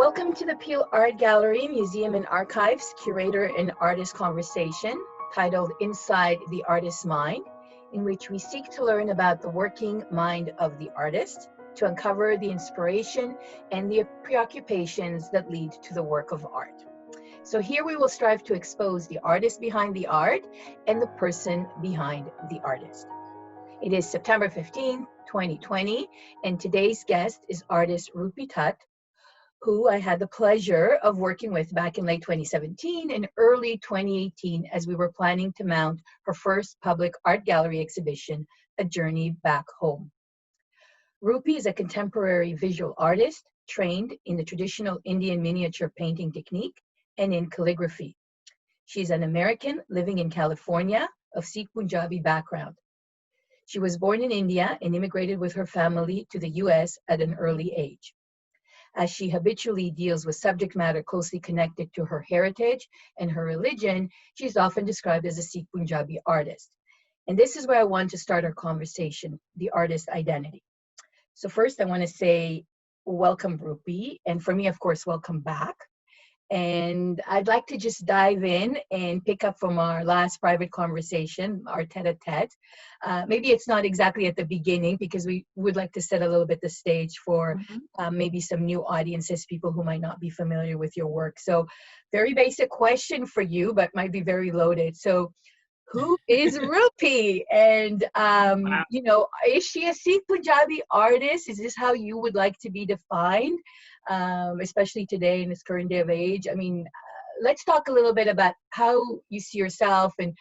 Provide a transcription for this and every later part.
Welcome to the Peel Art Gallery, Museum and Archives, Curator and Artist Conversation, titled Inside the Artist's Mind, in which we seek to learn about the working mind of the artist, to uncover the inspiration and the preoccupations that lead to the work of art. So here we will strive to expose the artist behind the art and the person behind the artist. It is September 15, 2020, and today's guest is artist Rupy Tut, who I had the pleasure of working with back in late 2017 and early 2018 as we were planning to mount her first public art gallery exhibition, A Journey Back Home. Rupy is a contemporary visual artist trained in the traditional Indian miniature painting technique and in calligraphy. She's an American living in California of Sikh Punjabi background. She was born in India and immigrated with her family to the US at an early age. As she habitually deals with subject matter closely connected to her heritage and her religion, she's often described as a Sikh Punjabi artist. And this is where I want to start our conversation, the artist identity. So first I want to say, welcome Rupy, and for me, of course, welcome back. And I'd like to just dive in and pick up from our last private conversation, our tete-a-tete. Maybe it's not exactly at the beginning because we would like to set a little bit the stage for maybe some new audiences, people who might not be familiar with your work. So very basic question for you, but might be very loaded. So who is Rupy? And, you know, is she a Sikh Punjabi artist? Is this how you would like to be defined? Especially today in this current day of age. I mean, let's talk a little bit about how you see yourself and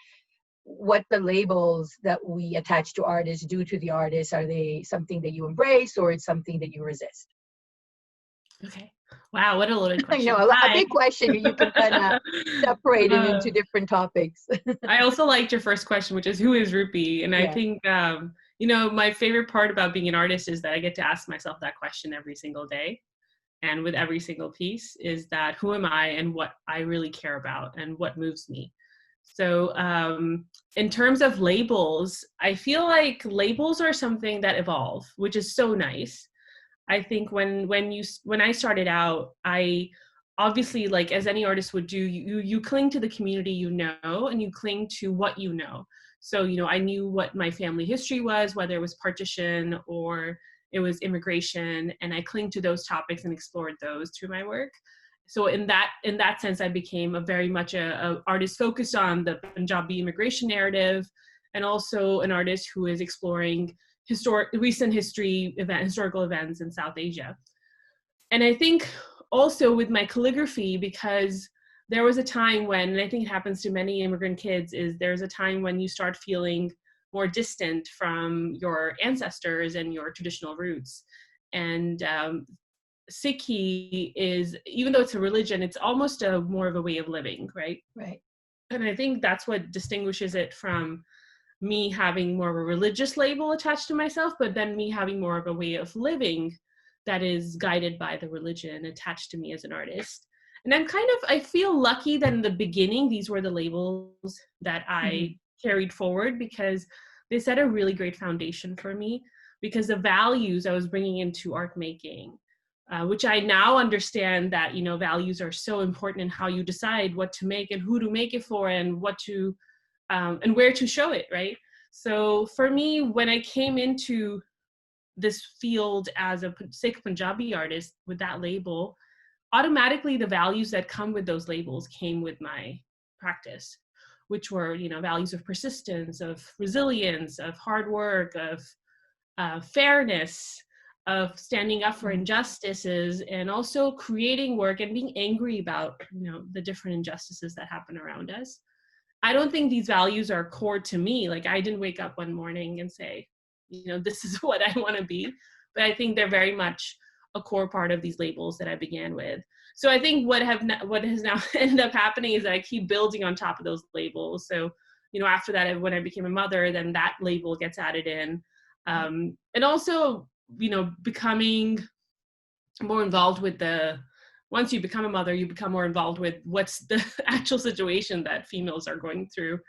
what the labels that we attach to artists do to the artist. Are they something that you embrace or it's something that you resist? Okay. Wow, what a loaded question. I know, a big question. You can kind of separate it into different topics. I also liked your first question, which is who is Rupy? And I think, you know, my favorite part about being an artist is that I get to ask myself that question every single day. And with every single piece is that who am I and what I really care about and what moves me. So in terms of labels, I feel like labels are something that evolve, which is so nice. I think when I started out, I obviously, like as any artist would do, you cling to the community you know, and you cling to what you know. So, you know, I knew what my family history was, whether it was partition or it was immigration, and I cling to those topics and explored those through my work. So in that sense, I became very much a artist focused on the Punjabi immigration narrative, and also an artist who is exploring recent historical events in South Asia. And I think also with my calligraphy, because there was a time when, and I think it happens to many immigrant kids, is there's a time when you start feeling more distant from your ancestors and your traditional roots. And Sikhi is, even though it's a religion, it's almost more of a way of living, right? Right. And I think that's what distinguishes it from me having more of a religious label attached to myself, but then me having more of a way of living that is guided by the religion attached to me as an artist. And I feel lucky that in the beginning, these were the labels that I carried forward, because they set a really great foundation for me, because the values I was bringing into art making, which I now understand that, you know, values are so important in how you decide what to make and who to make it for and what to, and where to show it, right? So for me, when I came into this field as a Sikh Punjabi artist with that label, automatically the values that come with those labels came with my practice, which were, you know, values of persistence, of resilience, of hard work, of fairness, of standing up for injustices, and also creating work and being angry about, you know, the different injustices that happen around us. I don't think these values are core to me. Like, I didn't wake up one morning and say, you know, this is what I want to be. But I think they're very much a core part of these labels that I began with. So I think what has now ended up happening is that I keep building on top of those labels. So, you know, after that, when I became a mother, then that label gets added in. And also, you know, becoming more involved with once you become a mother, you become more involved with what's the actual situation that females are going through,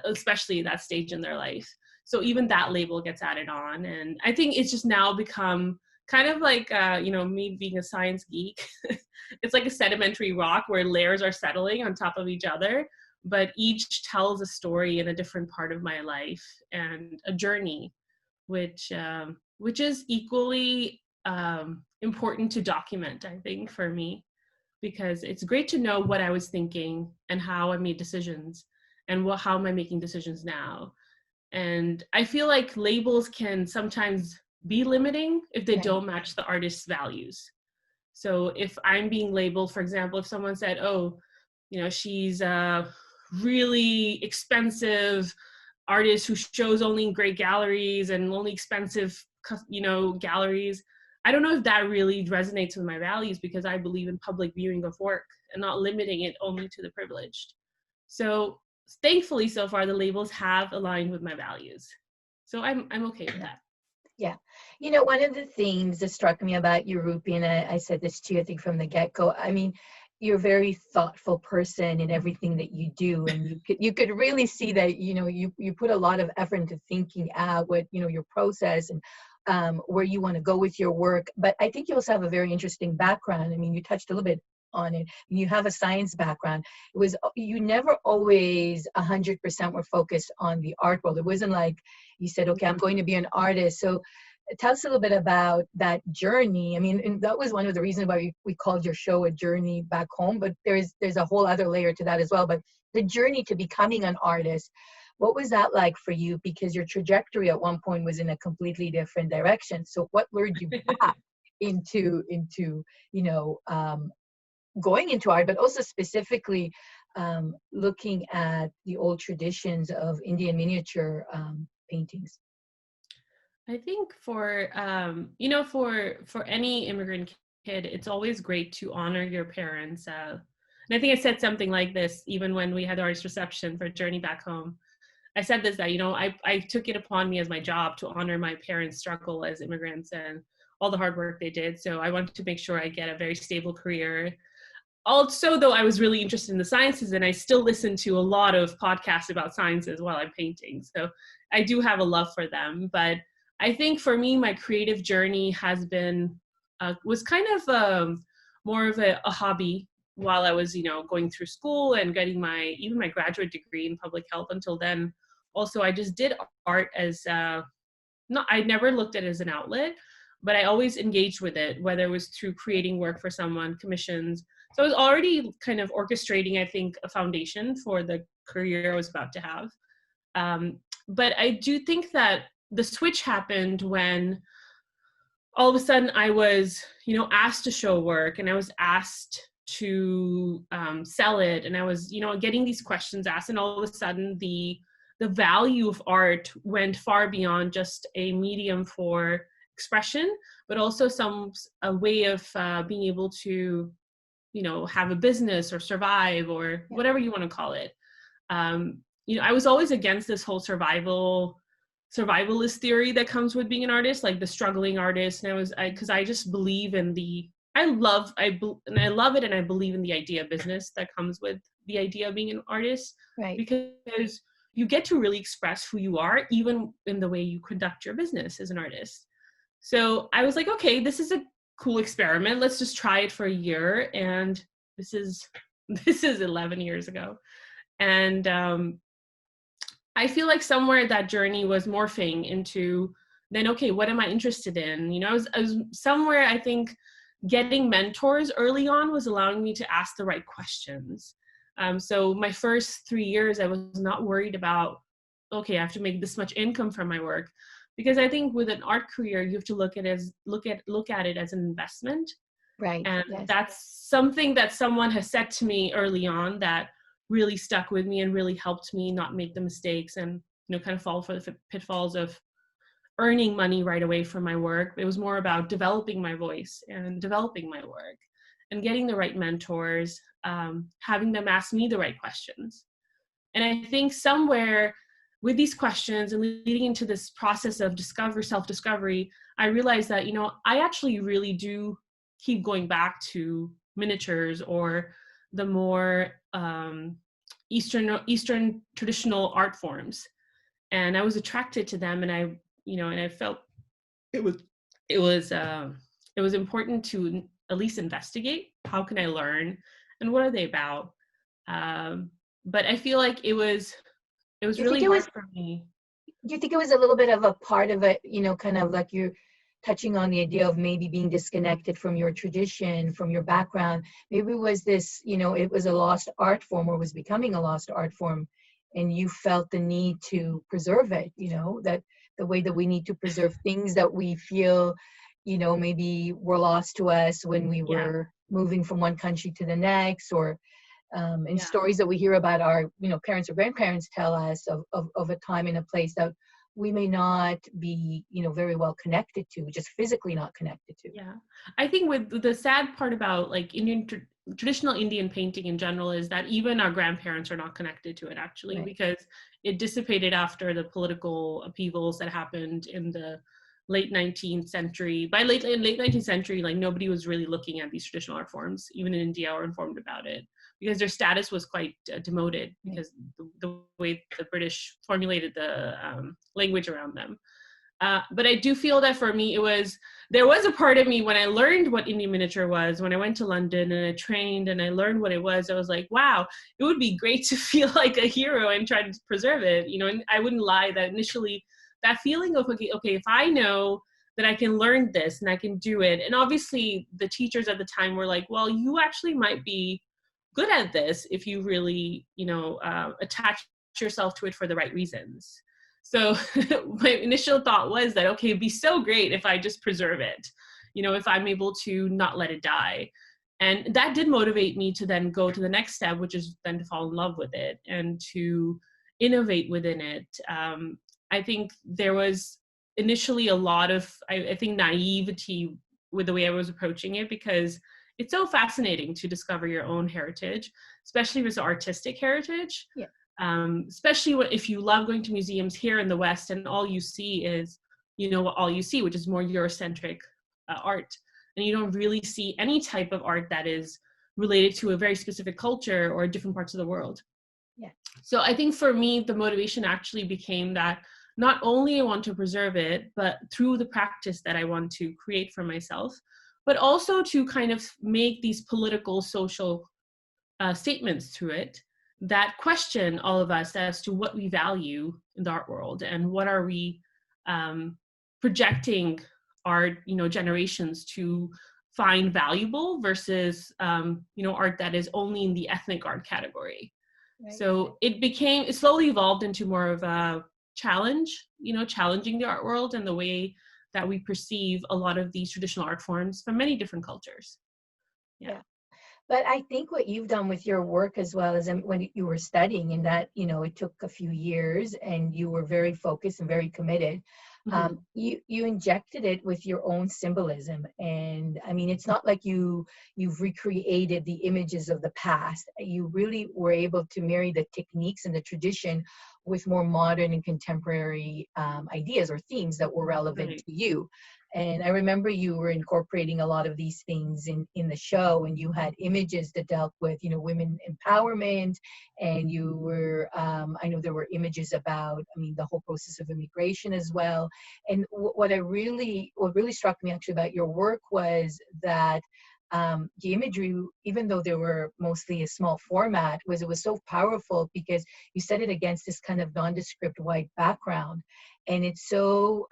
especially that stage in their life. So even that label gets added on. And I think it's just now become kind of like, me being a science geek. It's like a sedimentary rock where layers are settling on top of each other, but each tells a story in a different part of my life and a journey, which is equally important to document, I think, for me, because it's great to know what I was thinking and how I made decisions and how am I making decisions now. And I feel like labels can sometimes be limiting if they don't match the artist's values. So if I'm being labeled, for example, if someone said, oh, she's a really expensive artist who shows only in great galleries and only expensive, galleries, I don't know if that really resonates with my values, because I believe in public viewing of work and not limiting it only to the privileged. So thankfully, so far, the labels have aligned with my values. So I'm okay with that. Yeah. One of the things that struck me about you, Rupy, and I said this to you, I think, from the get-go, I mean, you're a very thoughtful person in everything that you do. And you could really see that, you put a lot of effort into thinking out what, your process and where you want to go with your work. But I think you also have a very interesting background. I mean, you touched a little bit on it. You have a science background. You never always 100% were focused on the art world. It wasn't like you said, okay, I'm going to be an artist. So tell us a little bit about that journey. I mean, and that was one of the reasons why we called your show A Journey Back Home, but there's a whole other layer to that as well. But the journey to becoming an artist, what was that like for you? Because your trajectory at one point was in a completely different direction. So what lured you back into going into art, but also specifically looking at the old traditions of Indian miniature paintings? I think for any immigrant kid, it's always great to honor your parents. And I think I said something like this even when we had the artist reception for Journey Back Home. I said this, that I took it upon me as my job to honor my parents' struggle as immigrants and all the hard work they did. So I wanted to make sure I get a very stable career. Also, though, I was really interested in the sciences, and I still listen to a lot of podcasts about sciences while I'm painting. So I do have a love for them. But I think for me, my creative journey has been, was kind of more of a hobby while I was, going through school and getting even my graduate degree in public health. Until then, also, I just did art as, I never looked at it as an outlet, but I always engaged with it, whether it was through creating work for someone, commissions. So I was already kind of orchestrating, I think, a foundation for the career I was about to have. But I do think that the switch happened when all of a sudden I was, asked to show work, and I was asked to sell it. And I was, getting these questions asked, and all of a sudden the value of art went far beyond just a medium for expression, but also a way of being able to, have a business or survive, or whatever you want to call it. I was always against this whole survivalist theory that comes with being an artist, like the struggling artist. And because I just believe in I love it, and I believe in the idea of business that comes with the idea of being an artist, right? Because you get to really express who you are, even in the way you conduct your business as an artist. So I was like, okay, this is a cool experiment. Let's just try it for a year. And this is 11 years ago. And I feel like somewhere that journey was morphing into then, okay, what am I interested in? I was somewhere, I think, getting mentors early on was allowing me to ask the right questions. So my first 3 years, I was not worried about, okay, I have to make this much income from my work. Because I think with an art career, you have to look at it as an investment. Right. And yes. That's something that someone has said to me early on that really stuck with me and really helped me not make the mistakes and, kind of fall for the pitfalls of earning money right away from my work. It was more about developing my voice and developing my work and getting the right mentors, having them ask me the right questions. And I think somewhere with these questions and leading into this process of self-discovery, I realized that, I actually really do keep going back to miniatures or the more Eastern traditional art forms. And I was attracted to them, and I felt it it was important to at least investigate how can I learn and what are they about. But I feel like it was Do you think really it was, hard for me. do you think it was a little bit of a part of it, kind of like you're touching on the idea of maybe being disconnected from your tradition, from your background? Maybe it was this, it was a lost art form or was becoming a lost art form, and you felt the need to preserve it, that the way that we need to preserve things that we feel, maybe were lost to us when we Yeah, were moving from one country to the next, or and yeah. stories that we hear about our parents or grandparents tell us of a time in a place that we may not be very well connected to, just physically not connected to. Yeah, I think with the sad part about like traditional Indian painting in general is that even our grandparents are not connected to it actually, Right. because it dissipated after the political upheavals that happened in the late 19th century. By late 19th century, like nobody was really looking at these traditional art forms, even in India, or informed about it because their status was quite demoted Right. because the way the British formulated the language around them. But I do feel that for me, there was a part of me when I learned what Indian miniature was, when I went to London and I trained and I learned what it was, I was like, wow, it would be great to feel like a hero and try to preserve it, and I wouldn't lie that initially that feeling of, okay, if I know that I can learn this and I can do it. And obviously the teachers at the time were like, well, you actually might be good at this if you really, attach yourself to it for the right reasons. So my initial thought was that, okay, it'd be so great if I just preserve it, if I'm able to not let it die. And that did motivate me to then go to the next step, which is then to fall in love with it and to innovate within it. I think there was initially a lot of, I think, naivety with the way I was approaching it, because it's so fascinating to discover your own heritage, especially if it's artistic heritage. Yeah. Especially if you love going to museums here in the West and all you see is, all you see, which is more Eurocentric art. And you don't really see any type of art that is related to a very specific culture or different parts of the world. Yeah. So I think for me, the motivation actually became that not only I want to preserve it, but through the practice that I want to create for myself, but also to kind of make these political, social statements through it that question all of us as to what we value in the art world and what are we projecting our generations to find valuable versus art that is only in the ethnic art category. Right. So it slowly evolved into more of a challenge, challenging the art world and the way that we perceive a lot of these traditional art forms from many different cultures. Yeah. But I think what you've done with your work as well as when you were studying, in that, it took a few years and you were very focused and very committed. Mm-hmm. You injected it with your own symbolism. And I mean, it's not like you've recreated the images of the past. You really were able to marry the techniques and the tradition with more modern and contemporary ideas or themes that were relevant Right. to you. And I remember you were incorporating a lot of these things in the show, and you had images that dealt with, women empowerment, and you were, I know there were images about, the whole process of immigration as well. And what really struck me actually about your work was that the imagery, even though they were mostly a small format, it was so powerful because you set it against this kind of nondescript white background, and it's so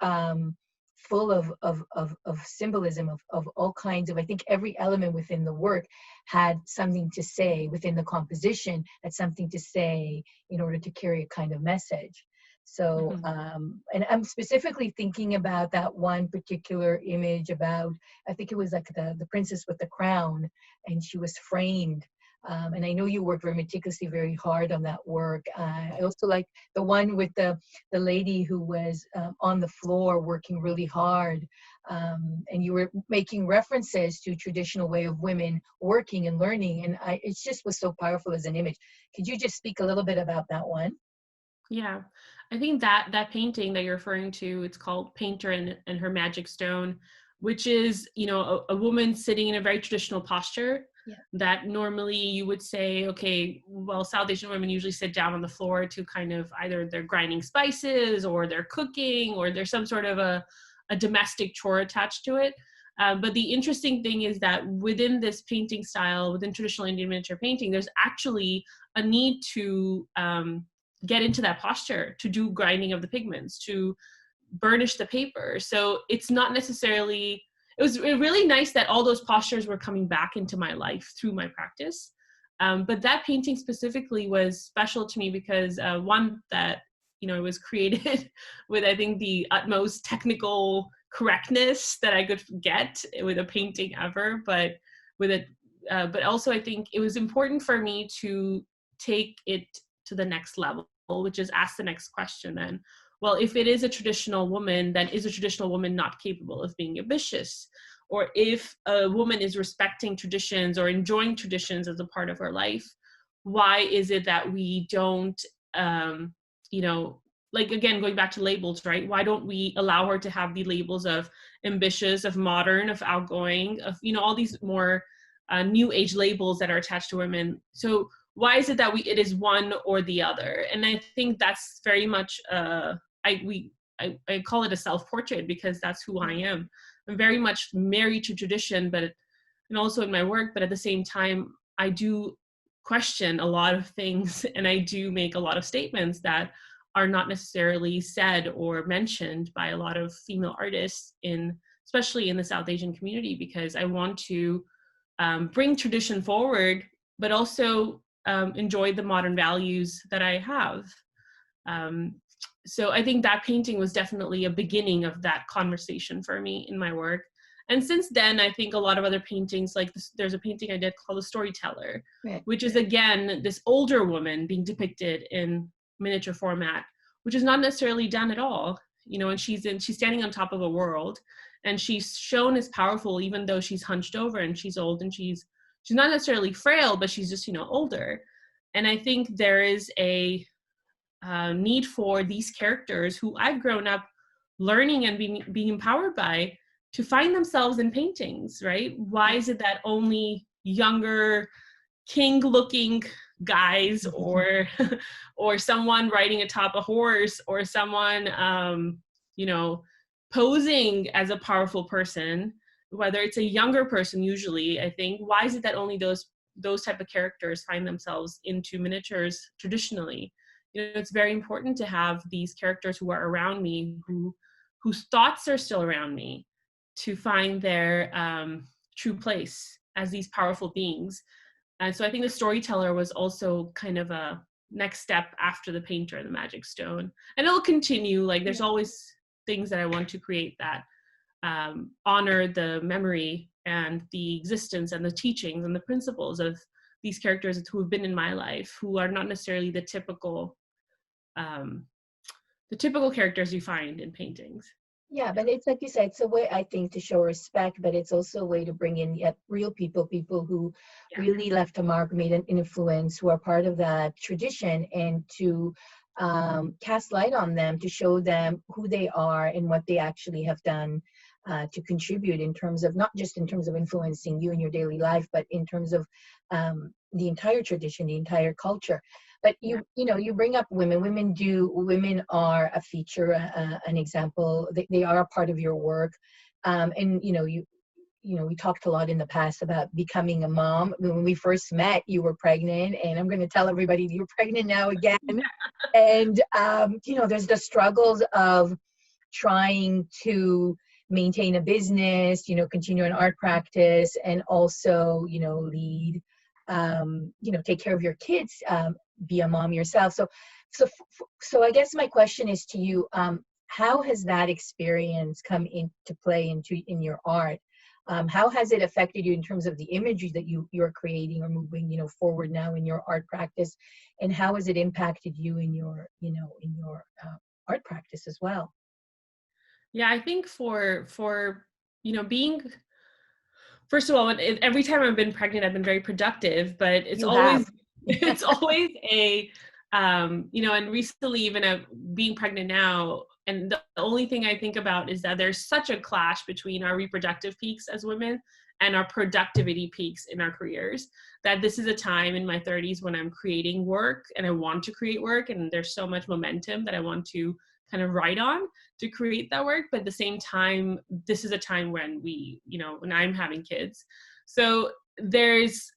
full of symbolism of all kinds of, I think every element within the work had something to say, within the composition had something to say in order to carry a kind of message. So, Mm-hmm. and I'm specifically thinking about that one particular image about, I think it was like the princess with the crown, and she was framed. And I know you worked very meticulously, very hard on that work. I also like the one with the lady who was on the floor working really hard. And you were making references to traditional way of women working and learning. And it just was so powerful as an image. Could you just speak a little bit about that one? Yeah, I think that painting that you're referring to, it's called Painter and Her Magic Stone, which is, a woman sitting in a very traditional posture. Yeah. That normally you would say, okay, well, South Asian women usually sit down on the floor to kind of either they're grinding spices or they're cooking or there's some sort of a a domestic chore attached to it. But the interesting thing is that within this painting style, within traditional Indian miniature painting, there's actually a need to get into that posture, to do grinding of the pigments, to burnish the paper. So it's not necessarily, it was really nice that all those postures were coming back into my life through my practice. But that painting specifically was special to me because one, that, you know, it was created with, I think, the utmost technical correctness that I could get with a painting ever, but with it, but also I think it was important for me to take it to the next level, which is ask the next question then. Well, if it is a traditional woman, then is a traditional woman not capable of being ambitious? Or if a woman is respecting traditions or enjoying traditions as a part of her life, why is it that we don't, you know, like, again, going back to labels, right? Why don't we allow her to have the labels of ambitious, of modern, of outgoing, of, you know, all these more new age labels that are attached to women? So why is it that it is one or the other? And I think that's very much, I call it a self-portrait because that's who I am. I'm very much married to tradition, and also in my work, but at the same time, I do question a lot of things and I do make a lot of statements that are not necessarily said or mentioned by a lot of female artists, especially in the South Asian community, because I want to bring tradition forward, but also enjoy the modern values that I have. So I think that painting was definitely a beginning of that conversation for me in my work. And since then, I think a lot of other paintings, like there's a painting I did called The Storyteller, right, which is, again, this older woman being depicted in miniature format, which is not necessarily done at all, you know, and she's standing on top of a world, and she's shown as powerful, even though she's hunched over and she's old, and she's not necessarily frail, but she's just, you know, older. And I think there is a need for these characters who I've grown up learning and being empowered by to find themselves in paintings, right? Why is it that only younger king-looking guys or someone riding atop a horse or someone you know, posing as a powerful person, whether it's a younger person usually, I think, why is it that only those type of characters find themselves into miniatures traditionally? You know, it's very important to have these characters who are around me, whose thoughts are still around me, to find their true place as these powerful beings. And so I think the storyteller was also kind of a next step after the painter and the magic stone. And it'll continue, like there's always things that I want to create that honor the memory and the existence and the teachings and the principles of these characters who have been in my life, who are not necessarily the typical characters you find in paintings. Yeah, but it's like you said, it's a way, I think, to show respect, but it's also a way to bring in real people who really left a mark, made an influence, who are part of that tradition, and to cast light on them, to show them who they are and what they actually have done to contribute, in terms of, not just in terms of influencing you in your daily life, but in terms of the entire tradition, the entire culture. But you know, you bring up women. Women are a feature, an example. They are a part of your work, and you know, we talked a lot in the past about becoming a mom. When we first met, you were pregnant, and I'm going to tell everybody you're pregnant now again. And you know, there's the struggles of trying to maintain a business, you know, continue an art practice, and also, you know, lead, you know, take care of your kids, be a mom yourself. So I guess my question is to you, how has that experience come into play in your art? How has it affected you in terms of the imagery that you're creating or moving, you know, forward now in your art practice? And how has it impacted you in your, you know, in your art practice as well? Yeah, I think for you know, first of all, every time I've been pregnant, I've been very productive, but it's always a you know, and recently, even being pregnant now, and the only thing I think about is that there's such a clash between our reproductive peaks as women and our productivity peaks in our careers, that this is a time in my 30s when I'm creating work and I want to create work, and there's so much momentum that I want to kind of ride on to create that work. But at the same time, this is a time when when I'm having kids. So there's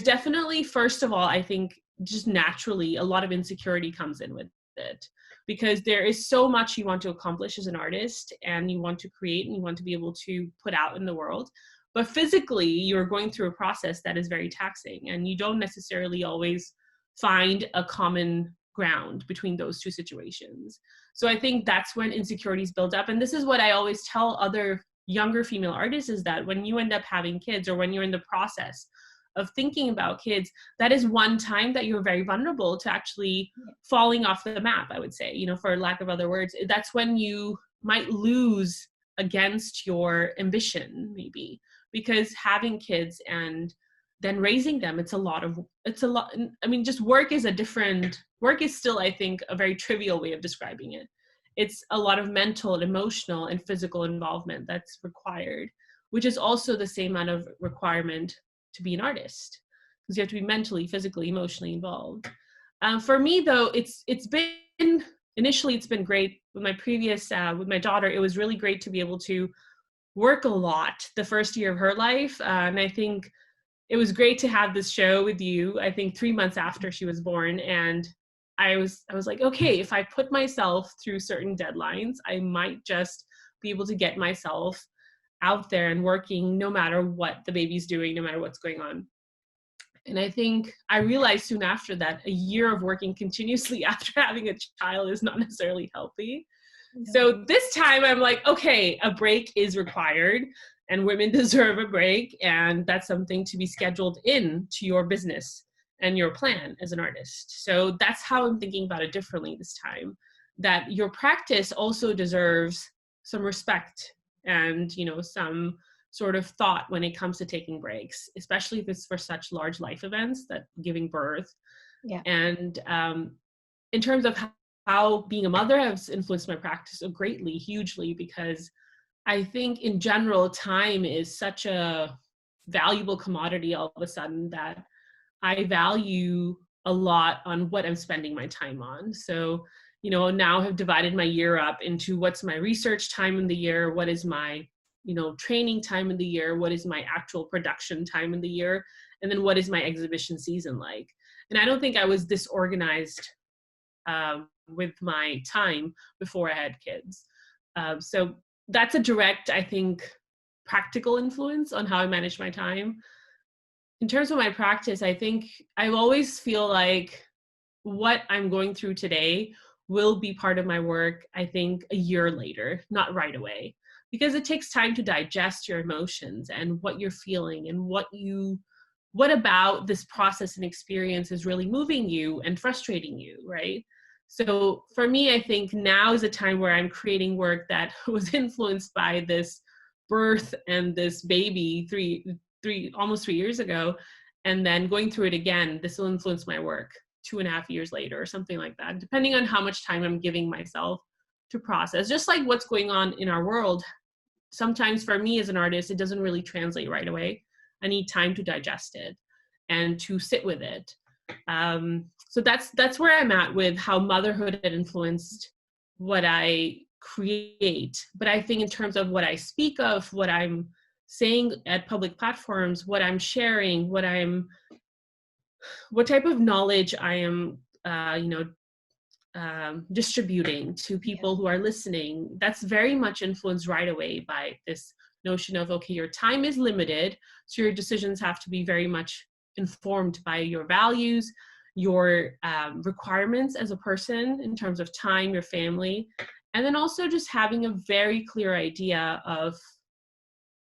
definitely, first of all, I think just naturally a lot of insecurity comes in with it, because there is so much you want to accomplish as an artist, and you want to create, and you want to be able to put out in the world. But physically, you're going through a process that is very taxing, and you don't necessarily always find a common ground between those two situations. So I think that's when insecurities build up. And this is what I always tell other younger female artists, is that when you end up having kids, or when you're in the process of thinking about kids, that is one time that you're very vulnerable to actually falling off the map, I would say, for lack of other words. That's when you might lose against your ambition, maybe, because having kids and then raising them, it's a lot. I mean, just work is still, I think, a very trivial way of describing it. It's a lot of mental and emotional and physical involvement that's required, which is also the same amount of requirement to be an artist, because you have to be mentally, physically, emotionally involved. For me, though, it's been initially, it's been great. With my previous, with my daughter, it was really great to be able to work a lot the first year of her life. And I think it was great to have this show with you, I think 3 months after she was born. And I was like, okay, if I put myself through certain deadlines, I might just be able to get myself out there and working no matter what the baby's doing, no matter what's going on. And I think I realized soon after that a year of working continuously after having a child is not necessarily healthy. Yeah. So this time I'm like, okay, a break is required, and women deserve a break. And that's something to be scheduled in to your business and your plan as an artist. So that's how I'm thinking about it differently this time, that your practice also deserves some respect and, some sort of thought when it comes to taking breaks, especially if it's for such large life events, that giving birth. Yeah. And in terms of how being a mother has influenced my practice so greatly, hugely, because I think in general, time is such a valuable commodity all of a sudden that I value a lot on what I'm spending my time on. So, now I've divided my year up into what's my research time in the year, what is my, training time in the year, what is my actual production time in the year, and then what is my exhibition season like. And I don't think I was this organized with my time before I had kids. So that's a direct, I think, practical influence on how I manage my time. In terms of my practice, I think I always feel like what I'm going through today will be part of my work, I think, a year later, not right away, because it takes time to digest your emotions and what you're feeling and what about this process and experience is really moving you and frustrating you, right? So for me, I think now is a time where I'm creating work that was influenced by this birth and this baby almost 3 years ago, and then going through it again. This will influence my work 2.5 years later or something like that, depending on how much time I'm giving myself to process. Just like what's going on in our world, sometimes for me as an artist, it doesn't really translate right away. I need time to digest it and to sit with it. So that's where I'm at with how motherhood had influenced what I create. But I think in terms of what I speak of, what I'm saying at public platforms, what I'm sharing, what type of knowledge I am, distributing to people who are listening, that's very much influenced right away by this notion of, okay, your time is limited, so your decisions have to be very much informed by your values, your requirements as a person in terms of time, your family, and then also just having a very clear idea of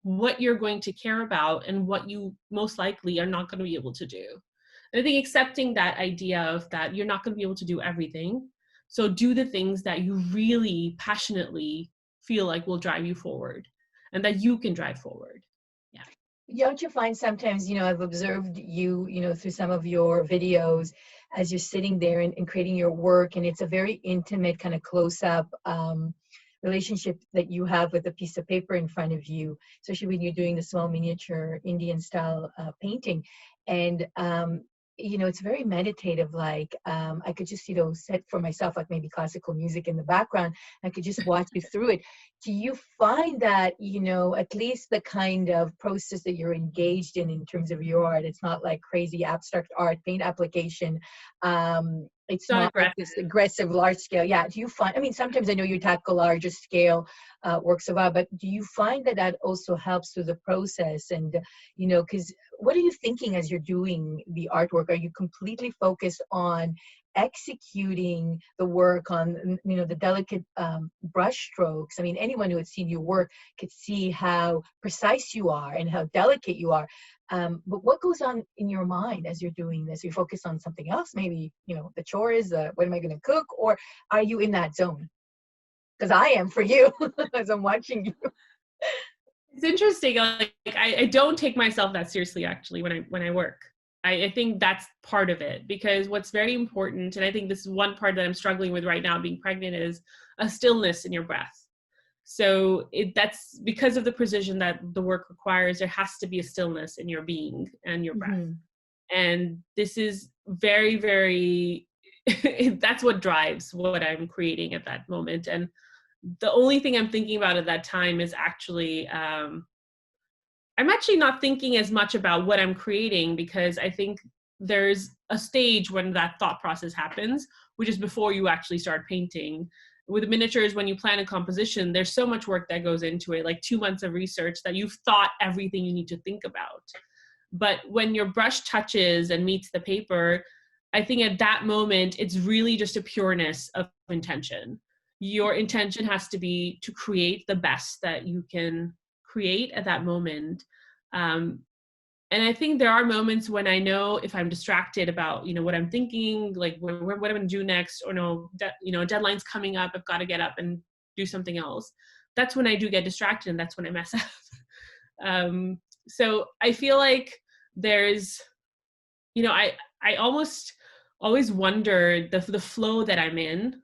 what you're going to care about and what you most likely are not going to be able to do. And I think accepting that idea of that you're not going to be able to do everything, so do the things that you really passionately feel like will drive you forward and that you can drive forward. Don't you find sometimes, I've observed you, through some of your videos as you're sitting there and creating your work, and it's a very intimate kind of close-up relationship that you have with a piece of paper in front of you, especially when you're doing the small miniature Indian style painting. And you know, it's very meditative. Like, I could just, you know, set for myself, like maybe classical music in the background. I could just watch you through it. Do you find that, you know, at least the kind of process that you're engaged in terms of your art, it's not like crazy abstract art, paint application. It's Not not like aggressive. this aggressive large scale. Yeah. Do you find, I mean, sometimes I know you tackle larger scale works of art, but do you find that that also helps with the process? And, you know, because what are you thinking as you're doing the artwork? Are you completely focused on executing the work on, you know, the delicate brush strokes? I mean, anyone who had seen your work could see how precise you are and how delicate you are. But what goes on in your mind as you're doing this? Are you focus on something else? Maybe, you know, the chores, what am I going to cook? Or are you in that zone? Because I am for you as I'm watching you. It's interesting. Like I don't take myself that seriously actually when I work. I think that's part of it, because what's very important, and I think this is one part that I'm struggling with right now being pregnant, is a stillness in your breath. So that's because of the precision that the work requires, there has to be a stillness in your being and your breath. And this is very, very, that's what drives what I'm creating at that moment. And the only thing I'm thinking about at that time is actually, I'm actually not thinking as much about what I'm creating, because I think there's a stage when that thought process happens, which is before you actually start painting. With miniatures, when you plan a composition, there's so much work that goes into it, like 2 months of research that you've thought everything you need to think about. But when your brush touches and meets the paper, I think at that moment, it's really just a pureness of intention. Your intention has to be to create the best that you can create at that moment. And I think there are moments when I know if I'm distracted about, you know, what I'm thinking, like what I'm going to do next, or no, you know, a deadline's coming up, I've got to get up and do something else. That's when I do get distracted, and that's when I mess up. So I feel like there's, you know, I almost always wonder the flow that I'm in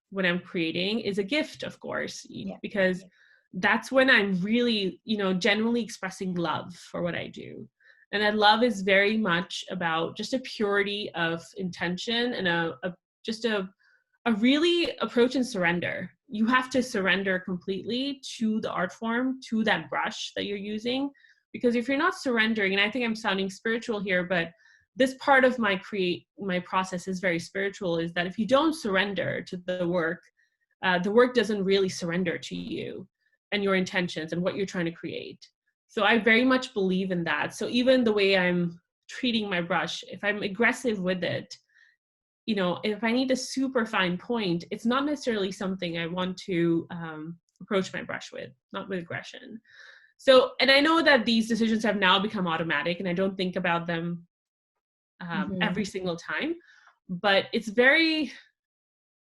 when I'm creating is a gift, of course, because that's when I'm really, you know, genuinely expressing love for what I do. And that love is very much about just a purity of intention and just a really approach and surrender. You have to surrender completely to the art form, to that brush that you're using. Because if you're not surrendering, and I think I'm sounding spiritual here, but this part of my process is very spiritual, is that if you don't surrender to the work doesn't really surrender to you and your intentions and what you're trying to create. So I very much believe in that. So even the way I'm treating my brush, if I'm aggressive with it, you know, if I need a super fine point, it's not necessarily something I want to approach my brush with, not with aggression. So, and I know that these decisions have now become automatic, and I don't think about them every single time, but it's very,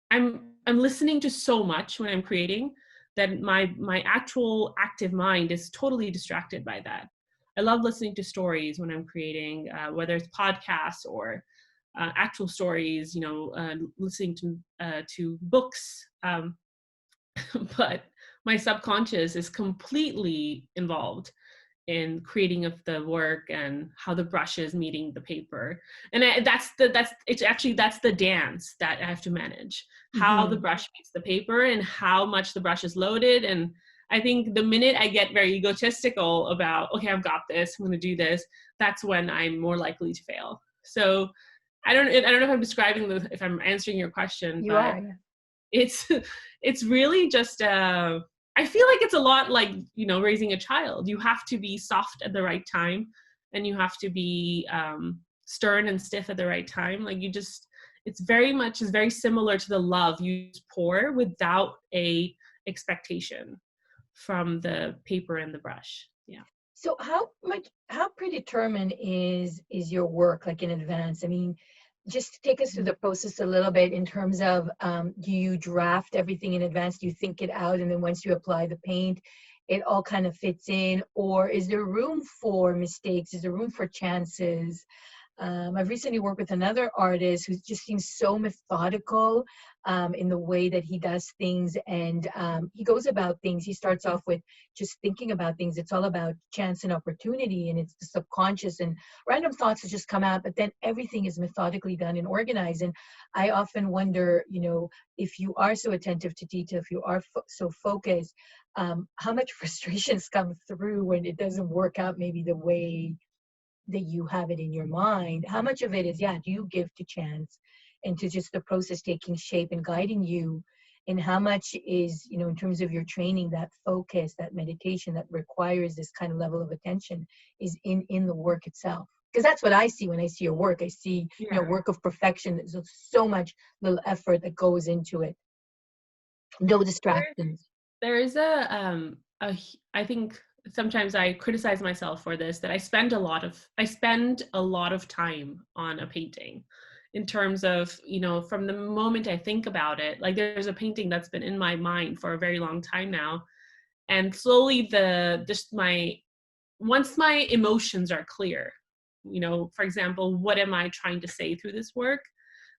I'm listening to so much when I'm creating that my actual active mind is totally distracted by that. I love listening to stories when I'm creating, whether it's podcasts or actual stories, you know, listening to books. But my subconscious is completely involved in creating of the work and how the brush is meeting the paper. And that's the dance that I have to manage, how the brush meets the paper and how much the brush is loaded. And I think the minute I get very egotistical about, okay, I've got this, I'm going to do this, that's when I'm more likely to fail. So I don't know if I'm describing if I'm answering your question, You but are, yeah. it's really just I feel like it's a lot like, you know, raising a child. You have to be soft at the right time, and you have to be stern and stiff at the right time. Like it's very similar to the love you pour without a expectation from the paper and the brush. Yeah. So how predetermined is your work, like in advance? I mean, just take us through the process a little bit in terms of, do you draft everything in advance? Do you think it out, and then once you apply the paint, it all kind of fits in? Or is there room for mistakes? Is there room for chances? I've recently worked with another artist who just seems so methodical in the way that he does things, and he goes about things. He starts off with just thinking about things. It's all about chance and opportunity, and it's the subconscious and random thoughts that just come out, but then everything is methodically done and organized. And I often wonder, if you are so attentive to detail, if you are so focused, how much frustrations come through when it doesn't work out maybe the way that you have it in your mind. How much of it is, do you give to chance and to just the process taking shape and guiding you? And how much is, in terms of your training, that focus, that meditation that requires this kind of level of attention is in the work itself? Because that's what I see when I see your work. I see, work of perfection. There's so much little effort that goes into it. No distractions. There is I think sometimes I criticize myself for this, that I spend a lot of time on a painting, in terms of, from the moment I think about it. Like, there's a painting that's been in my mind for a very long time now, and slowly once my emotions are clear, for example, what am I trying to say through this work?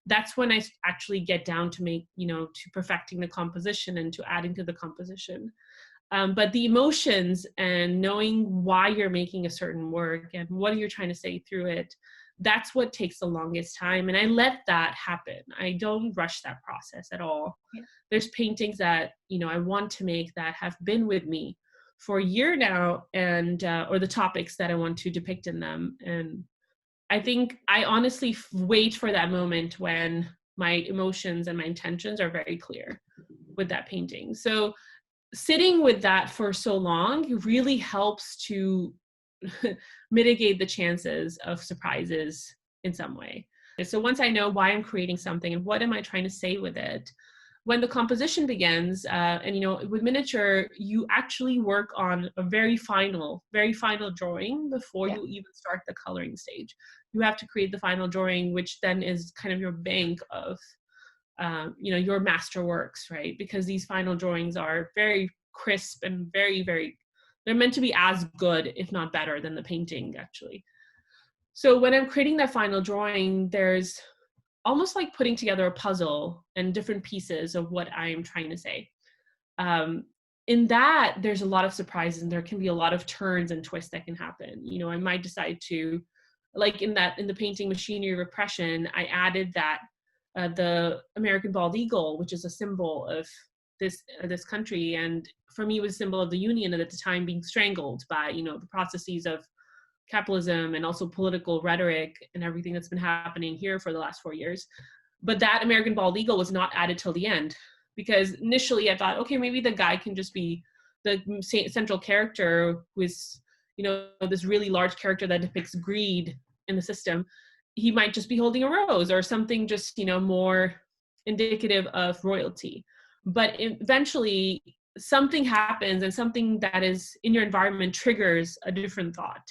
That's when I actually get down to to perfecting the composition and to adding to the composition. But the emotions and knowing why you're making a certain work and what you're trying to say through it, that's what takes the longest time. And I let that happen. I don't rush that process at all. Yeah. There's paintings that, I want to make that have been with me for a year now, and or the topics that I want to depict in them. And I think I honestly wait for that moment when my emotions and my intentions are very clear with that painting. So sitting with that for so long really helps to mitigate the chances of surprises in some way. So once I know why I'm creating something and what am I trying to say with it, when the composition begins, and with miniature, you actually work on a very final drawing before you even start the coloring stage. You have to create the final drawing, which then is kind of your bank of your masterworks, right? Because these final drawings are very crisp and very, very, they're meant to be as good, if not better, than the painting, actually. So when I'm creating that final drawing, there's almost like putting together a puzzle and different pieces of what I'm trying to say. In that, there's a lot of surprises, and there can be a lot of turns and twists that can happen. I might decide to, like in the painting Machinery of Repression, I added that the American bald eagle, which is a symbol of this country, and for me was a symbol of the Union at the time being strangled by the processes of capitalism and also political rhetoric and everything that's been happening here for the last 4 years. But that American bald eagle was not added till the end, because initially I thought, okay, maybe the guy can just be the central character, who is this really large character that depicts greed in the system. He might just be holding a rose or something, just more indicative of royalty. But eventually something happens, and something that is in your environment triggers a different thought.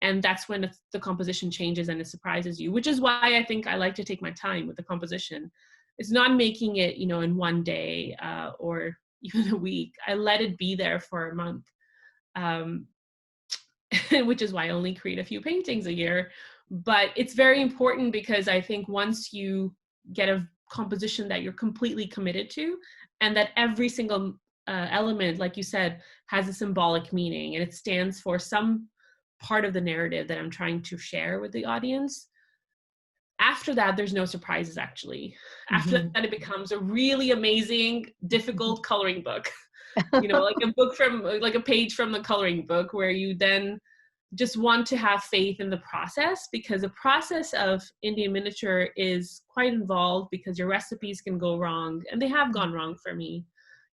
And that's when the composition changes and it surprises you, which is why I think I like to take my time with the composition. It's not making it, in one day or even a week. I let it be there for a month, which is why I only create a few paintings a year. But it's very important, because I think once you get a composition that you're completely committed to, and that every single element, like you said, has a symbolic meaning, and it stands for some part of the narrative that I'm trying to share with the audience. After that, there's no surprises, actually. After that, it becomes a really amazing, difficult coloring book. Like a page from the coloring book, where you then just want to have faith in the process, because the process of Indian miniature is quite involved, because your recipes can go wrong, and they have gone wrong for me.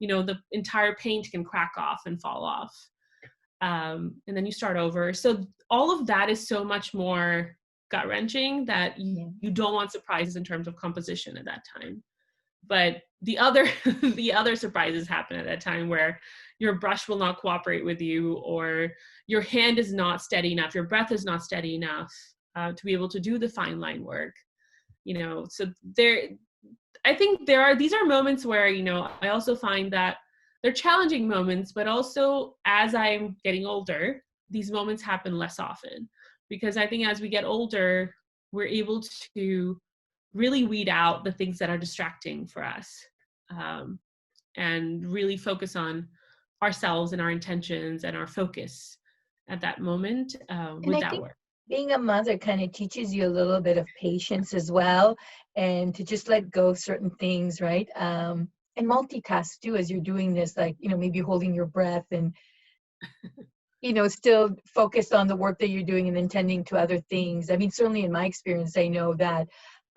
The entire paint can crack off and fall off. And then you start over. So all of that is so much more gut-wrenching, that you don't want surprises in terms of composition at that time. But the other surprises happen at that time, where your brush will not cooperate with you, or your hand is not steady enough, your breath is not steady enough to be able to do the fine line work. So I think these are moments where, I also find that they're challenging moments, but also as I'm getting older, these moments happen less often, because I think as we get older, we're able to really weed out the things that are distracting for us, and really focus on ourselves and our intentions and our focus at that moment, And with I that think work. being a mother kind of teaches you a little bit of patience as well, and to just let go of certain things, right? And multitask too as you're doing this, like, maybe holding your breath and, still focus on the work that you're doing and then tending to other things. I mean, certainly in my experience, I know that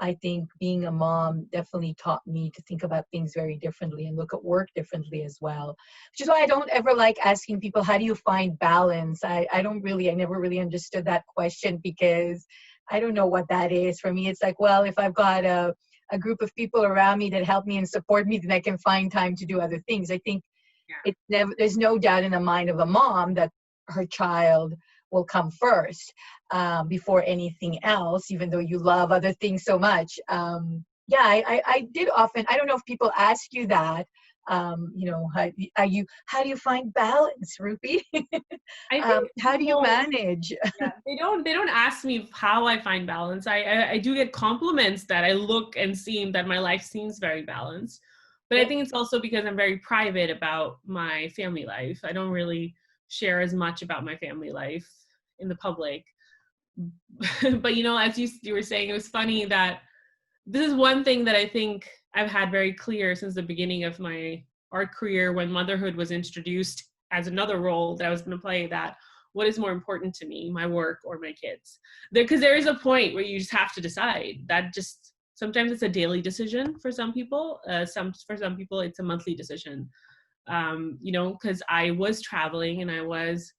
I think being a mom definitely taught me to think about things very differently and look at work differently as well. Which is why I don't ever like asking people, how do you find balance? I never really understood that question, because I don't know what that is. For me, it's like, well, if I've got a group of people around me that help me and support me, then I can find time to do other things. I think there's no doubt in the mind of a mom that her child will come first, before anything else, even though you love other things so much. I did often, I don't know if people ask you that, how do you find balance, Rupy? I think How do you people, manage? yeah, they don't ask me how I find balance. I do get compliments that I look and seem that my life seems very balanced. But I think it's also because I'm very private about my family life. I don't really share as much about my family life in the public. But as you were saying, it was funny that this is one thing that I think I've had very clear since the beginning of my art career, when motherhood was introduced as another role that I was going to play, that what is more important to me, my work or my kids? Because there is a point where you just have to decide. That just, sometimes it's a daily decision for some people. For some people, it's a monthly decision. Because I was traveling, and I was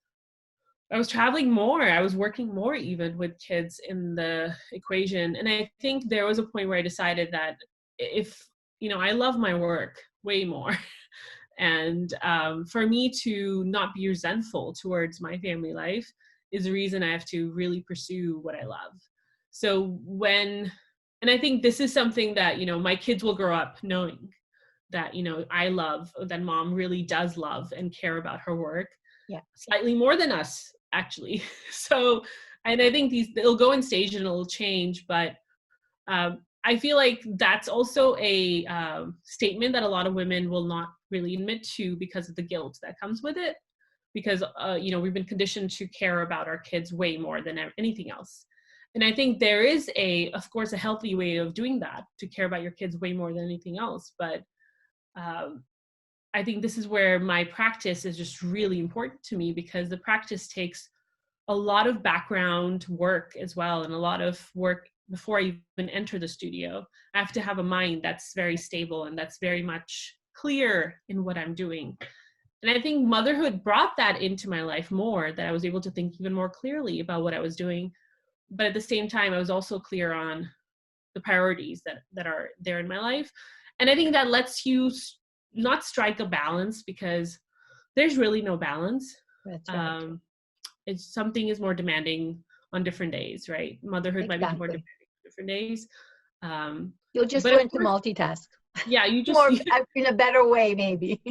traveling more. I was working more even with kids in the equation. And I think there was a point where I decided that if, I love my work way more. And for me to not be resentful towards my family life is the reason I have to really pursue what I love. So and I think this is something that, my kids will grow up knowing that, I love, that mom really does love and care about her work. Yeah. Slightly more than us, actually. So, and I think it'll go in stage and it'll change, but I feel like that's also a statement that a lot of women will not really admit to, because of the guilt that comes with it. Because, we've been conditioned to care about our kids way more than anything else. And I think there is of course, a healthy way of doing that, to care about your kids way more than anything else. But I think this is where my practice is just really important to me, because the practice takes a lot of background work as well, and a lot of work before I even enter the studio. I have to have a mind that's very stable and that's very much clear in what I'm doing. And I think motherhood brought that into my life more, that I was able to think even more clearly about what I was doing. But at the same time, I was also clear on the priorities that are there in my life. And I think that lets you not strike a balance, because there's really no balance. That's right. It's something is more demanding on different days, right? Motherhood might be more Exactly. demanding on different days. You'll just But of learn to course, multitask. yeah, you just, More in a better way, maybe.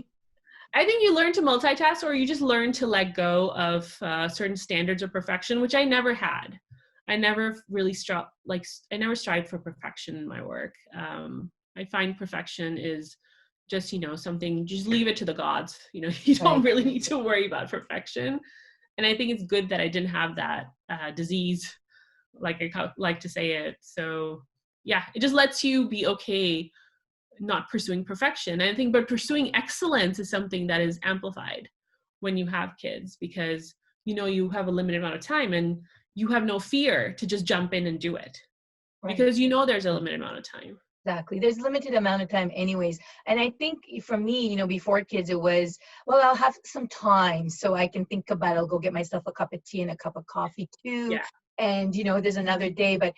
I think you learn to multitask, or you just learn to let go of certain standards of perfection, which I never had. I never really I never strived for perfection in my work. I find perfection is just, something, just leave it to the gods. You don't Right. really need to worry about perfection. And I think it's good that I didn't have that disease, like I like to say it. So yeah, it just lets you be okay not pursuing perfection. And I think, but pursuing excellence is something that is amplified when you have kids, because you have a limited amount of time, and you have no fear to just jump in and do it, Right. because there's a limited amount of time. Exactly. There's limited amount of time anyways. And I think for me, before kids, it was, well, I'll have some time so I can think about it. I'll go get myself a cup of tea and a cup of coffee too. Yeah. And, there's another day, but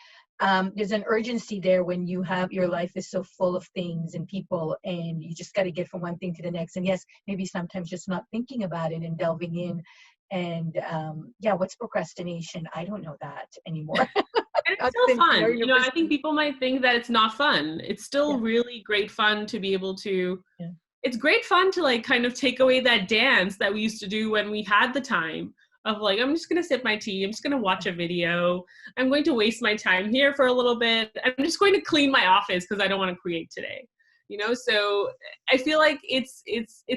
there's an urgency there when your life is so full of things and people, and you just got to get from one thing to the next. And yes, maybe sometimes just not thinking about it and delving in. And what's procrastination? I don't know that anymore. And it's still fun. I think people might think that it's not fun. It's still really great fun to be able to, it's great fun to kind of take away that dance that we used to do when we had the time of like, I'm just going to sip my tea. I'm just going to watch a video. I'm going to waste my time here for a little bit. I'm just going to clean my office because I don't want to create today. You know, so I feel like it's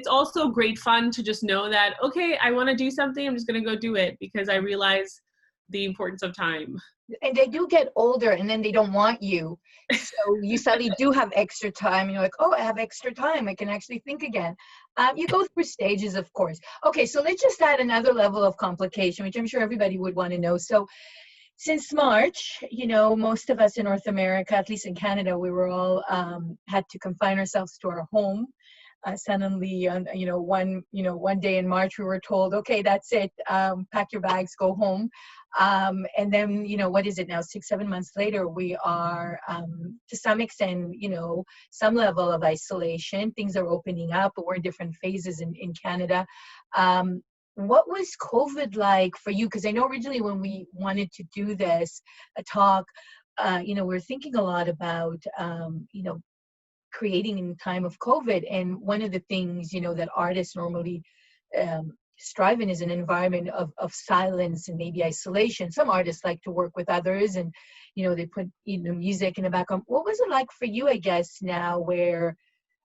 also great fun to just know that, okay, I want to do something. I'm just going to go do it because I realize the importance of time. And they do get older and then they don't want you. So you suddenly do have extra time. And you're like, oh, I have extra time. I can actually think again. You go through stages, of course. Okay, so let's just add another level of complication, which I'm sure everybody would want to know. So since March, you know, most of us in North America, at least in Canada, we were all had to confine ourselves to our home. Suddenly, one day in March, we were told, okay, that's it. Pack your bags, go home. And then, you know, what is it now? 6-7 months later, we are, to some extent, you know, some level of isolation. Things are opening up, but we're in different phases in Canada. What was COVID like for you? Because I know originally when we wanted to do this, a talk, you know, we were thinking a lot about, you know, creating in time of COVID. And one of the things, you know, that artists normally strive in is an environment of silence and maybe isolation. Some artists like to work with others and, you know, they put, you know, music in the background. What was it like for you, I guess, now where,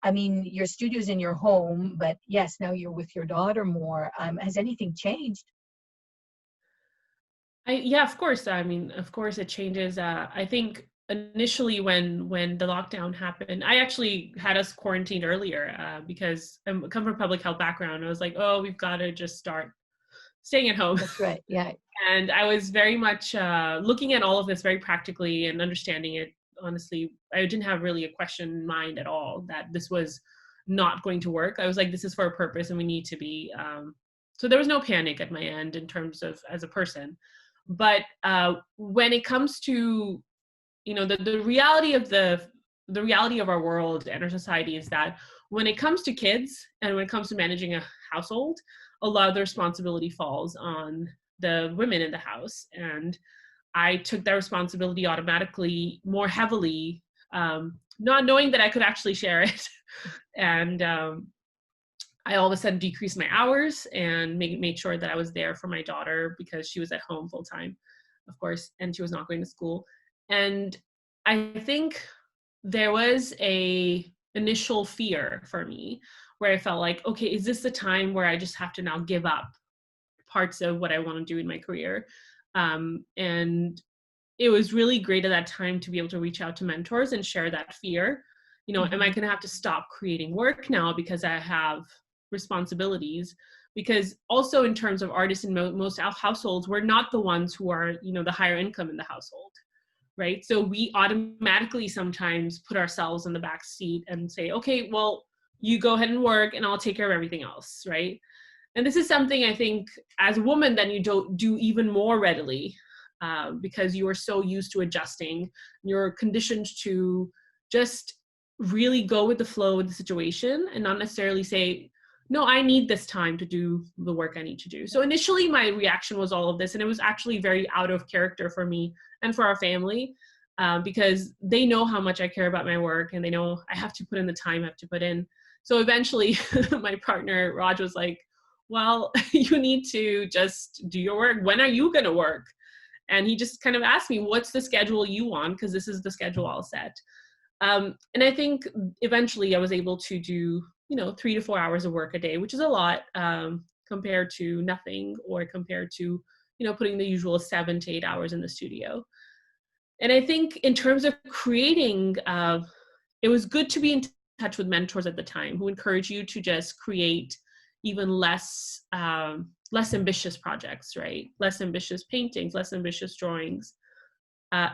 I mean, your studio's in your home, but yes, now you're with your daughter more. Has anything changed? Yeah, of course. I mean, of course it changes. I think initially when the lockdown happened, I actually had us quarantined earlier because I come from a public health background. I was like, oh, we've got to just start staying at home. That's right. Yeah. And I was very much looking at all of this very practically and understanding it. Honestly, I didn't have really a question in mind at all that this was not going to work. I was like, this is for a purpose and we need to be. So there was no panic at my end in terms of as a person. But when it comes to, you know, the reality of the reality of our world and our society is that when it comes to kids and when it comes to managing a household, a lot of the responsibility falls on the women in the house. And I took that responsibility automatically more heavily, not knowing that I could actually share it. And I all of a sudden decreased my hours and made sure that I was there for my daughter because she was at home full time, of course, and she was not going to school. And I think there was a initial fear for me where I felt like, okay, is this the time where I just have to now give up parts of what I want to do in my career? And it was really great at that time to be able to reach out to mentors and share that fear. You know, am I going to have to stop creating work now because I have responsibilities? Because also in terms of artists in most households, we're not the ones who are, you know, the higher income in the household, right? So we automatically sometimes put ourselves in the back seat and say, okay, well, you go ahead and work and I'll take care of everything else, right? And this is something I think as a woman then you don't do even more readily because you are so used to adjusting. You're conditioned to just really go with the flow of the situation and not necessarily say, no, I need this time to do the work I need to do. So initially my reaction was all of this, and it was actually very out of character for me and for our family because they know how much I care about my work and they know I have to put in the time I have to put in. So eventually my partner, Raj, was like, well, you need to just do your work. When are you going to work? And he just kind of asked me, what's the schedule you want? Because this is the schedule I'll set. And I think eventually I was able to do, you know, 3 to 4 hours of work a day, which is a lot compared to nothing or compared to, you know, putting the usual 7 to 8 hours in the studio. And I think in terms of creating, it was good to be in touch with mentors at the time who encourage you to just create even less ambitious projects, right? Less ambitious paintings, less ambitious drawings.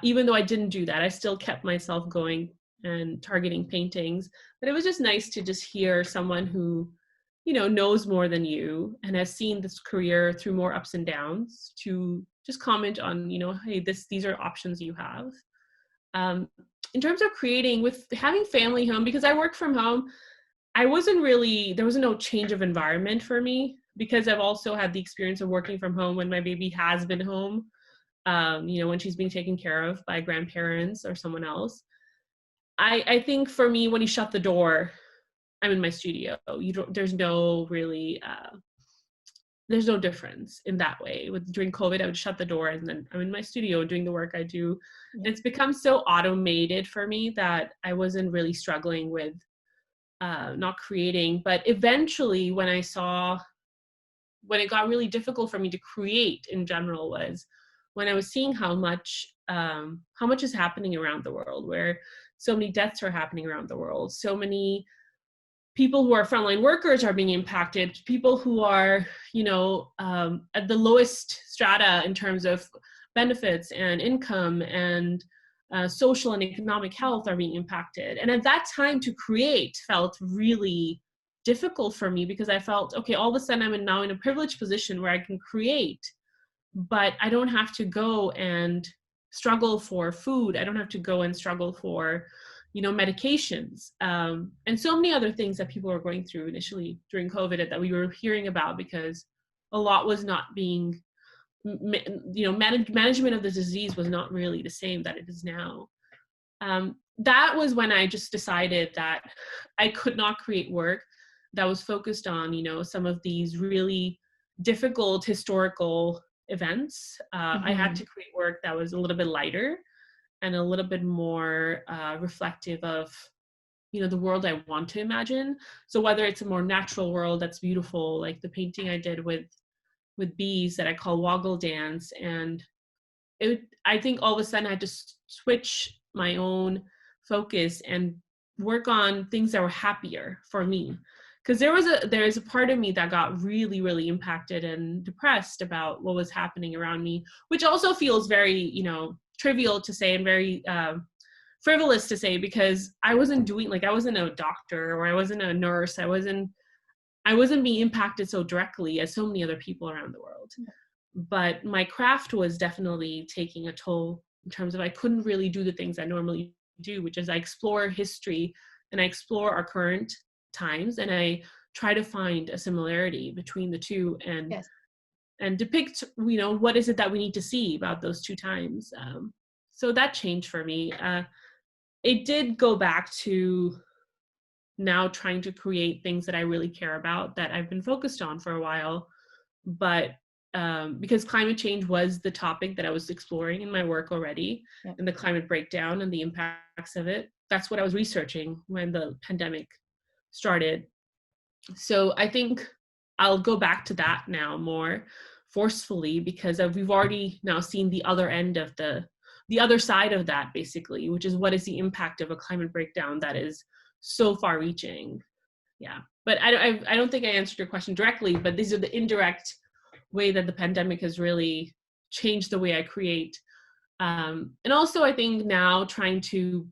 Even though I didn't do that, I still kept myself going and targeting paintings. But it was just nice to just hear someone who, you know, knows more than you and has seen this career through more ups and downs to just comment on, you know, hey, these are options you have. In terms of creating with having family home, because I work from home, there was no change of environment for me because I've also had the experience of working from home when my baby has been home, you know, when she's being taken care of by grandparents or someone else. I think for me, when you shut the door, I'm in my studio. There's no really there's no difference in that way. During COVID, I would shut the door and then I'm in my studio doing the work I do. Yeah. It's become so automated for me that I wasn't really struggling with not creating. But eventually when it got really difficult for me to create in general was when I was seeing how much is happening around the world, where so many deaths are happening around the world, so many people who are frontline workers are being impacted, people who are, at the lowest strata in terms of benefits and income and social and economic health are being impacted. And at that time to create felt really difficult for me because I felt, okay, all of a sudden I'm now in a privileged position where I can create, but I don't have to go and struggle for food. I don't have to go and struggle for medications, and so many other things that people were going through initially during COVID that we were hearing about because a lot was not being, management of the disease was not really the same that it is now. That was when I just decided that I could not create work that was focused on, some of these really difficult historical events. I had to create work that was a little bit lighter and a little bit more reflective of, the world I want to imagine. So whether it's a more natural world that's beautiful, like the painting I did with bees that I call Woggle Dance, and I think all of a sudden I had to switch my own focus and work on things that were happier for me. Because there is a part of me that got really, really impacted and depressed about what was happening around me, which also feels very, trivial to say and very frivolous to say, because I wasn't I wasn't a doctor or I wasn't a nurse. I wasn't being impacted so directly as so many other people around the world. But my craft was definitely taking a toll in terms of I couldn't really do the things I normally do, which is I explore history and I explore our current times and I try to find a similarity between the two and Yes. and depict, what is it that we need to see about those two times. So that changed for me. It did go back to now trying to create things that I really care about that I've been focused on for a while. But because climate change was the topic that I was exploring in my work already, and the climate breakdown and the impacts of it, that's what I was researching when the pandemic started. So I think I'll go back to that now more forcefully because we've already now seen the other end of the other side of that, basically, which is what is the impact of a climate breakdown that is so far reaching. Yeah, but I don't think I answered your question directly, but these are the indirect way that the pandemic has really changed the way I create. And also I think now trying to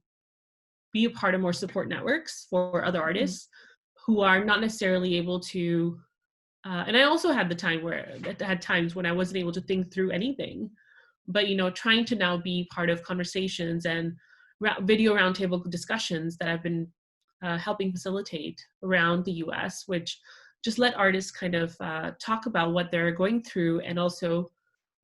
be a part of more support networks for other artists who are not necessarily able to, and I also had times when I wasn't able to think through anything, but, trying to now be part of conversations and video roundtable discussions that I've been helping facilitate around the US, which just let artists kind of talk about what they're going through and also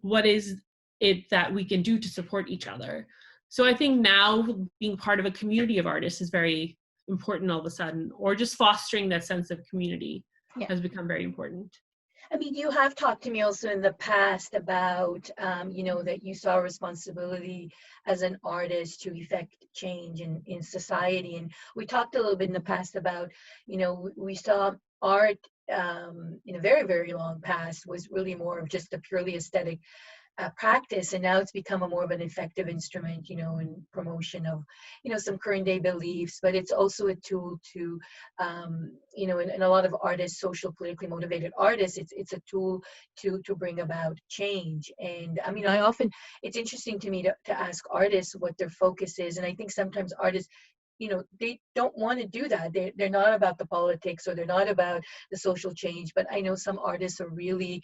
what is it that we can do to support each other. So I think now being part of a community of artists is very important all of a sudden, or just fostering that sense of community has become very important. I mean, you have talked to me also in the past about, that you saw a responsibility as an artist to effect change in society. And we talked a little bit in the past about, we saw art in a very, very long past was really more of just a purely aesthetic practice, and now it's become a more of an effective instrument, in promotion of, some current day beliefs, but it's also a tool to, in a lot of artists, social, politically motivated artists, it's a tool to bring about change. And I mean, it's interesting to me to ask artists what their focus is, and I think sometimes artists, they don't want to do that. They're not about the politics or they're not about the social change. But I know some artists are really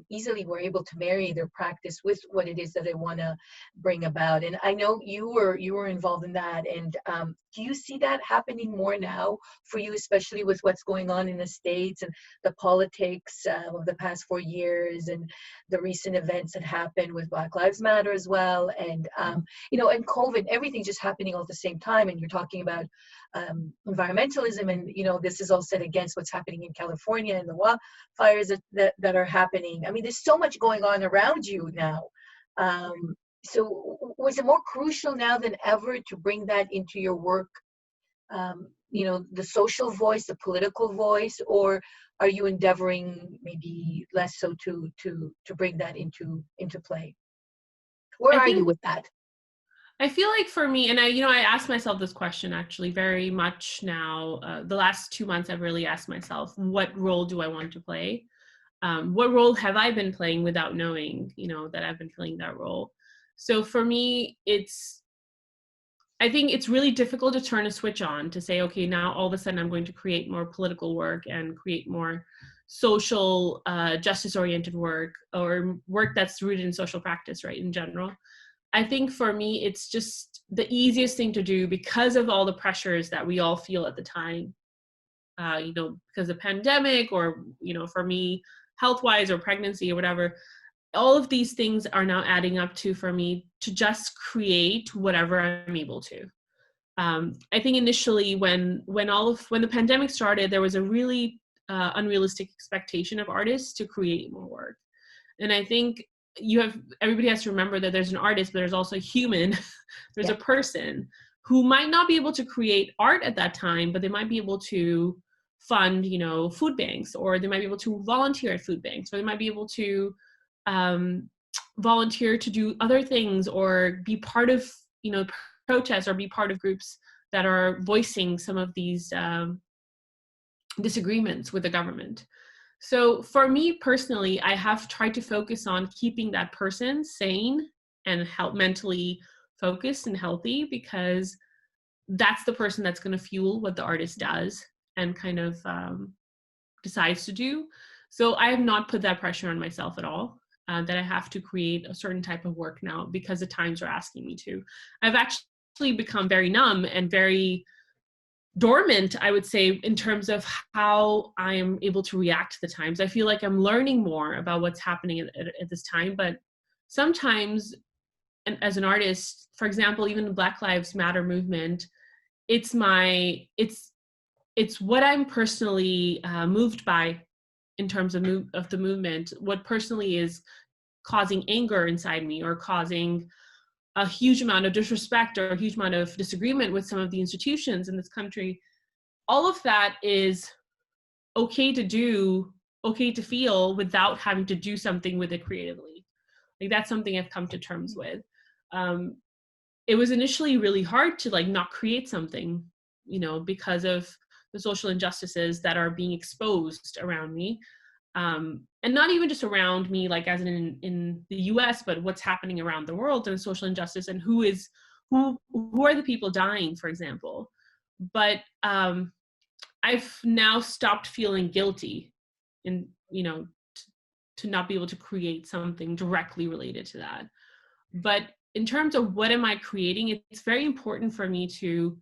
easily were able to marry their practice with what it is that they want to bring about. And I know you were involved in that. And do you see that happening more now for you, especially with what's going on in the States and the politics of the past 4 years and the recent events that happened with Black Lives Matter as well? And, and COVID, everything's just happening all at the same time, and you're talking about environmentalism, and this is all set against what's happening in California and the wildfires that are happening. I mean, there's so much going on around you now. So was it more crucial now than ever to bring that into your work? The social voice, the political voice, or are you endeavoring maybe less so to bring that into play? Where are you with that? I feel like for me, and I asked myself this question actually very much now. The last 2 months, I've really asked myself, what role do I want to play? What role have I been playing without knowing, that I've been playing that role? So for me, I think it's really difficult to turn a switch on to say, okay, now all of a sudden I'm going to create more political work and create more social justice-oriented work, or work that's rooted in social practice, right, in general. I think for me, it's just the easiest thing to do because of all the pressures that we all feel at the time, because of pandemic, or, for me, health-wise or pregnancy or whatever. All of these things are now adding up for me to just create whatever I'm able to. I think initially when the pandemic started, there was a really unrealistic expectation of artists to create more work. And I think everybody has to remember that there's an artist, but there's also a human. There's a person who might not be able to create art at that time, but they might be able to fund, food banks, or they might be able to volunteer at food banks, or they might be able to volunteer to do other things, or be part of, protests, or be part of groups that are voicing some of these disagreements with the government. So for me personally, I have tried to focus on keeping that person sane and mentally focused and healthy, because that's the person that's going to fuel what the artist does and kind of decides to do. So I have not put that pressure on myself at all, that I have to create a certain type of work now because the times are asking me to. I've actually become very numb and very dormant, I would say, in terms of how I am able to react to the times. I feel like I'm learning more about what's happening at this time, but sometimes, and as an artist, for example, even the Black Lives Matter movement, it's what I'm personally moved by in terms of the movement, what personally is causing anger inside me, or causing a huge amount of disrespect or a huge amount of disagreement with some of the institutions in this country. All of that is okay to do, okay to feel, without having to do something with it creatively. Like, that's something I've come to terms with. It was initially really hard to not create something, because of the social injustices that are being exposed around me. And not even just around me, as in the US, but what's happening around the world, and social injustice, and who are the people dying, for example. But I've now stopped feeling guilty in, to not be able to create something directly related to that. But in terms of what am I creating, it's very important for me to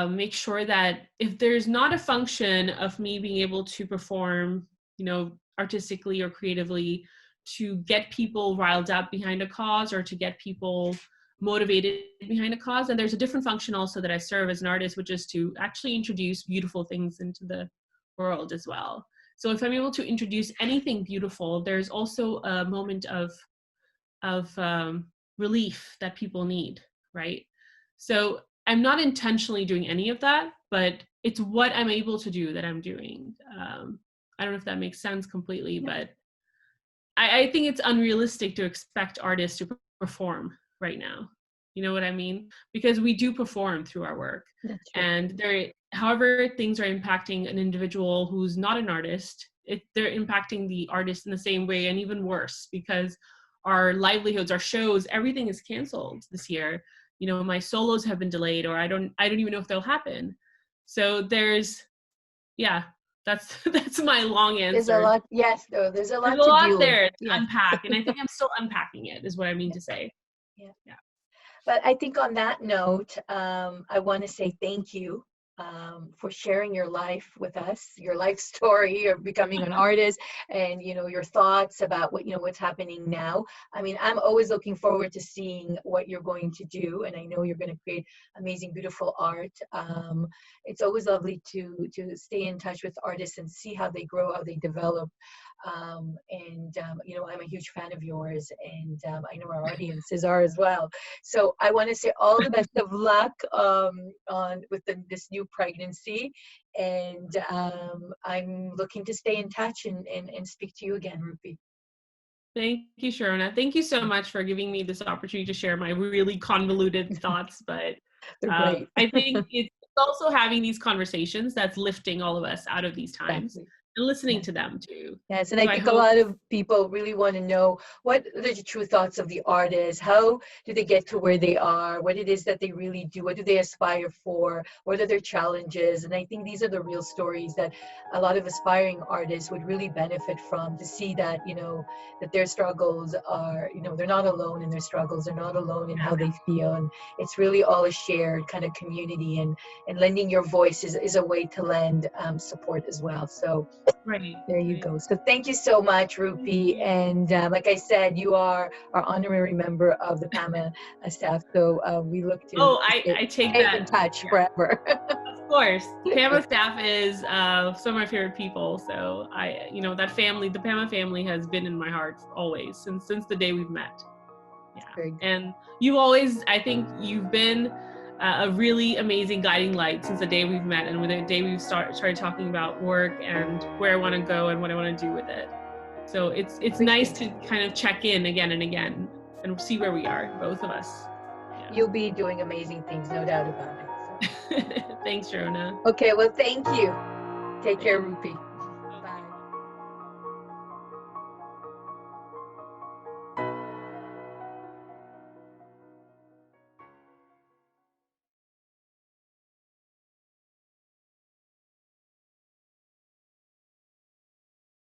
make sure that if there's not a function of me being able to perform, artistically or creatively, to get people riled up behind a cause, or to get people motivated behind a cause, and there's a different function also that I serve as an artist, which is to actually introduce beautiful things into the world as well. So if I'm able to introduce anything beautiful, there's also a moment of relief that people need, right? So I'm not intentionally doing any of that, but it's what I'm able to do that I'm doing. I don't know if that makes sense completely, but I think it's unrealistic to expect artists to perform right now. You know what I mean? Because we do perform through our work. And however things are impacting an individual who's not an artist, they're impacting the artist in the same way, and even worse, because our livelihoods, our shows, everything is canceled this year. My solos have been delayed, or I don't even know if they'll happen. So that's my long answer. There's a lot. Yes, though there's a lot there to unpack, and I think I'm still unpacking it, is what I mean to say. Yeah. But I think on that note, I want to say thank you for sharing your life with us, your life story of becoming an artist, and your thoughts about what's happening now. I mean, I'm always looking forward to seeing what you're going to do, and I know you're going to create amazing, beautiful art. It's always lovely to stay in touch with artists and see how they grow, how they develop. I'm a huge fan of yours, and I know our audiences are as well. So I want to say all the best of luck on with this new pregnancy, and I'm looking to stay in touch and speak to you again, Rupy. Thank you, Sharona. Thank you so much for giving me this opportunity to share my really convoluted thoughts. But They're great. I think it's also having these conversations that's lifting all of us out of these times. Exactly. And listening to them too. Yes, and So I think a lot of people really want to know what are the true thoughts of the artist. How do they get to where they are? What it is that they really do? What do they aspire for? What are their challenges? And I think these are the real stories that a lot of aspiring artists would really benefit from, to see that, that their struggles are, they're not alone in their struggles. They're not alone in how they feel. And it's really all a shared kind of community, and lending your voice is a way to lend support as well. So there you go. So thank you so much, Rupy. And like I said, you are our honorary member of the PAMA staff. So we look to I take stay that in touch forever. Of course. PAMA staff is some of my favorite people. So that family, the PAMA family, has been in my heart always since the day we've met. Yeah. And I think you've been a really amazing guiding light since the day we've met, and with the day we've started talking about work and where I want to go and what I want to do with it. So it's nice to kind of check in again and again and see where we are, both of us. Yeah. You'll be doing amazing things, no doubt about it. So. Thanks, Sharona. Okay, well, thank you. Take care, Rupy.